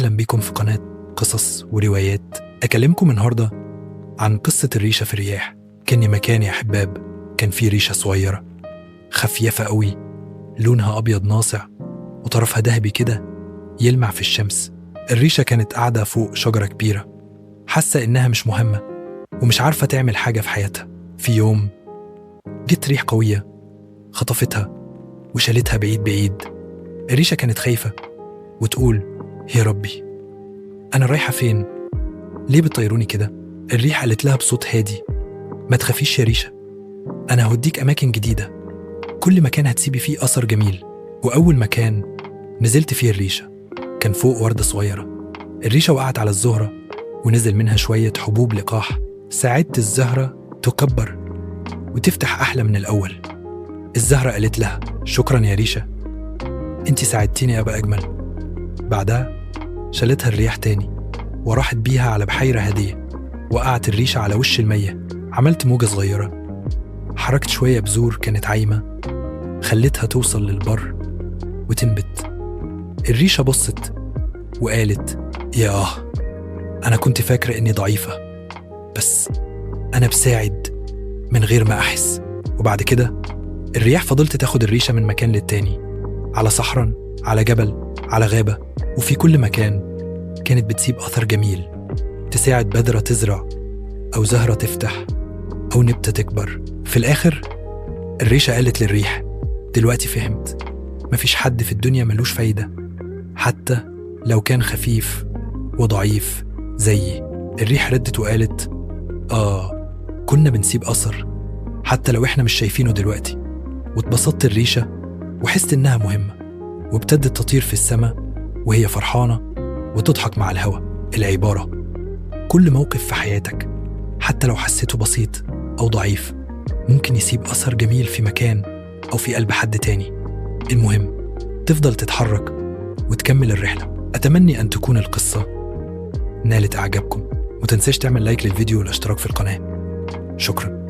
أهلا بكم في قناة قصص وروايات. أكلمكم النهاردة عن قصة الريشة في الرياح. كان مكان يا حباب كان فيه ريشة صغيرة خفيفة قوي، لونها أبيض ناصع وطرفها ذهبي كده يلمع في الشمس. الريشة كانت قاعدة فوق شجرة كبيرة، حاسة إنها مش مهمة ومش عارفة تعمل حاجة في حياتها. في يوم جت ريح قوية خطفتها وشالتها بعيد بعيد. الريشة كانت خايفة وتقول: يا ربي، أنا رايحة فين؟ ليه بتطيروني كده؟ الريح قالت لها بصوت هادي: ما تخافيش يا ريشة، أنا هوديك أماكن جديدة، كل مكان هتسيبي فيه أثر جميل. وأول مكان نزلت فيه الريشة كان فوق وردة صغيرة. الريشة وقعت على الزهرة ونزل منها شوية حبوب لقاح. ساعدت الزهرة تكبر وتفتح أحلى من الأول. الزهرة قالت لها: شكرا يا ريشة، أنت ساعدتيني أبقى أجمل. بعدها شالتها الرياح تاني وراحت بيها على بحيرة هادية. وقعت الريشة على وش المية، عملت موجة صغيرة، حركت شوية بذور كانت عايمة، خلتها توصل للبر وتنبت. الريشة بصت وقالت: أنا كنت فاكرة إني ضعيفة، بس أنا بساعد من غير ما أحس. وبعد كده الرياح فضلت تاخد الريشة من مكان للتاني، على صحراء، على جبل، على غابة، وفي كل مكان كانت بتسيب أثر جميل، تساعد بذرة تزرع أو زهرة تفتح أو نبتة تكبر. في الآخر الريشة قالت للريح: دلوقتي فهمت، مفيش حد في الدنيا ملوش فايدة، حتى لو كان خفيف وضعيف زيي. الريح ردت وقالت: كنا بنسيب أثر حتى لو إحنا مش شايفينه دلوقتي. واتبسطت الريشة وحست إنها مهمة، وابتدت تطير في السماء وهي فرحانة وتضحك مع الهوا. العبارة: كل موقف في حياتك حتى لو حسيته بسيط أو ضعيف ممكن يسيب أثر جميل في مكان أو في قلب حد تاني. المهم تفضل تتحرك وتكمل الرحلة. أتمنى أن تكون القصة نالت إعجابكم، وتنساش تعمل لايك للفيديو والاشتراك في القناة. شكراً.